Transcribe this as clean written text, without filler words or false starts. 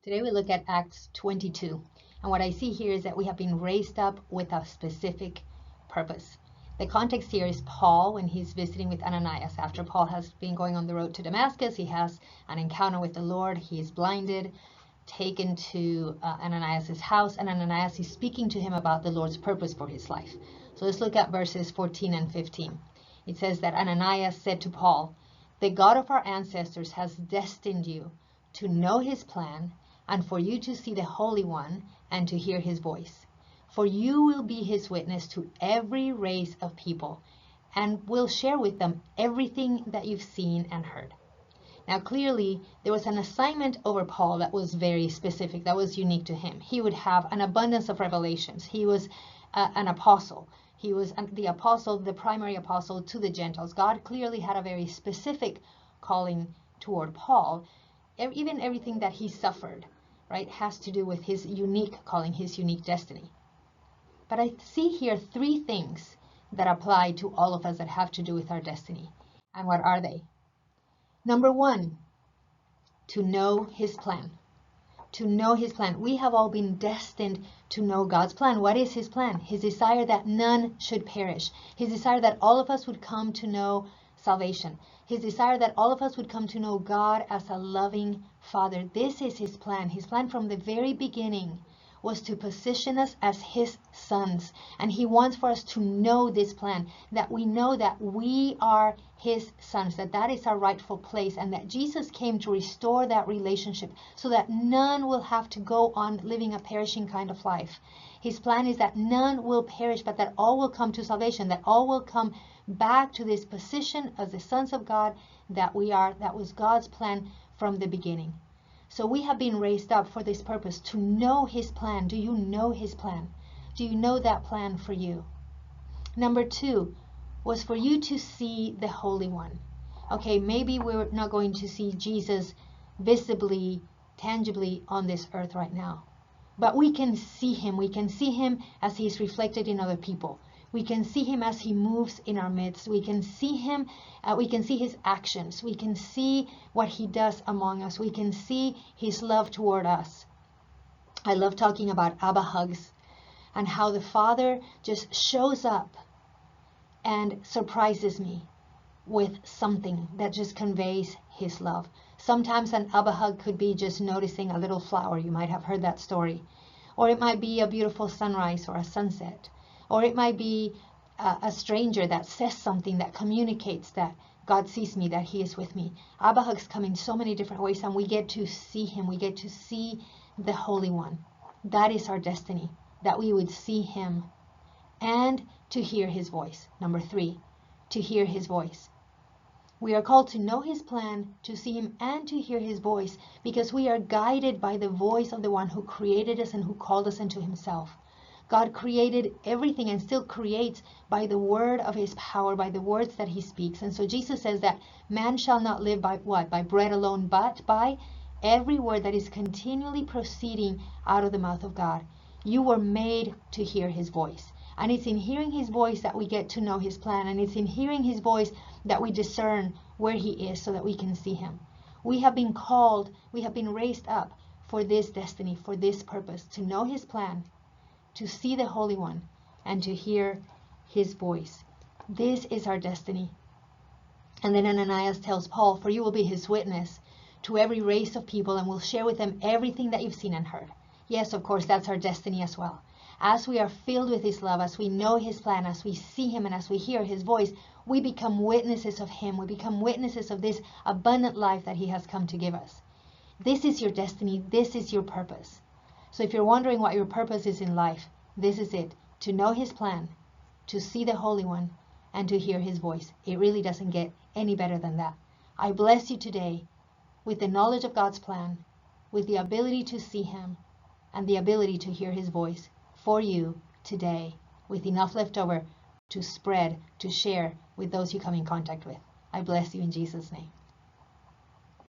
Today we look at Acts 22. And what I see here is that we have been raised up with a specific purpose. The context here is Paul when he's visiting with Ananias. After Paul has been going on the road to Damascus, he has an encounter with the Lord. He is blinded, taken to Ananias' house, and Ananias is speaking to him about the Lord's purpose for his life. So let's look at verses 14 and 15. It says that Ananias said to Paul, "The God of our ancestors has destined you to know his plan and for you to see the Holy One and to hear his voice. For you will be his witness to every race of people and will share with them everything that you've seen and heard." Now, clearly, there was an assignment over Paul that was very specific, that was unique to him. He would have an abundance of revelations. He was an apostle. He was the apostle, the primary apostle to the Gentiles. God clearly had a very specific calling toward Paul. Even everything that he suffered, right, has to do with his unique calling, his unique destiny. But I see here three things that apply to all of us that have to do with our destiny. And what are they? Number one, to know his plan. To know his plan. We have all been destined to know God's plan. What is his plan? His desire that none should perish. His desire that all of us would come to know salvation. His desire that all of us would come to know God as a loving Father. This is his plan. His plan from the very beginning was to position us as his sons. And he wants for us to know this plan, that we know that we are his sons, that is our rightful place, and that Jesus came to restore that relationship so that none will have to go on living a perishing kind of life. His plan is that none will perish, but that all will come to salvation, that all will come back to this position as the sons of God that we are. That was God's plan from the beginning. So we have been raised up for this purpose, to know his plan. Do you know his plan? Do you know that plan for you? Number two was for you to see the Holy One. Okay, maybe we're not going to see Jesus visibly, tangibly on this earth right now. But we can see him. We can see him as he is reflected in other people. We can see him as he moves in our midst. We can see him. We can see his actions. We can see what he does among us. We can see his love toward us. I love talking about Abba hugs and how the Father just shows up and surprises me with something that just conveys his love. Sometimes an Abba hug could be just noticing a little flower. You might have heard that story. Or it might be a beautiful sunrise or a sunset. Or it might be a stranger that says something that communicates that God sees me, that he is with me. Abba hugs come in so many different ways, and we get to see him. We get to see the Holy One. That is our destiny, that we would see him and to hear his voice. Number three, to hear his voice. We are called to know his plan, to see him, and to hear his voice, because we are guided by the voice of the one who created us and who called us into himself. God created everything and still creates by the word of his power, by the words that he speaks. And so Jesus says that man shall not live by what? By bread alone, but by every word that is continually proceeding out of the mouth of God. You were made to hear his voice. And it's in hearing his voice that we get to know his plan. And it's in hearing his voice that we discern where he is so that we can see him. We have been called, we have been raised up for this destiny, for this purpose, to know his plan, to see the Holy One, and to hear his voice. This is our destiny. And then Ananias tells Paul, "For you will be his witness to every race of people and will share with them everything that you've seen and heard." Yes, of course, that's our destiny as well. As we are filled with his love, as we know his plan, as we see him, and as we hear his voice, we become witnesses of him. We become witnesses of this abundant life that he has come to give us. This is your destiny. This is your purpose. So if you're wondering what your purpose is in life, this is it. To know his plan, to see the Holy One, and to hear his voice. It really doesn't get any better than that. I bless you today with the knowledge of God's plan, with the ability to see him, and the ability to hear his voice for you today, with enough left over to spread, to share with those you come in contact with. I bless you in Jesus' name.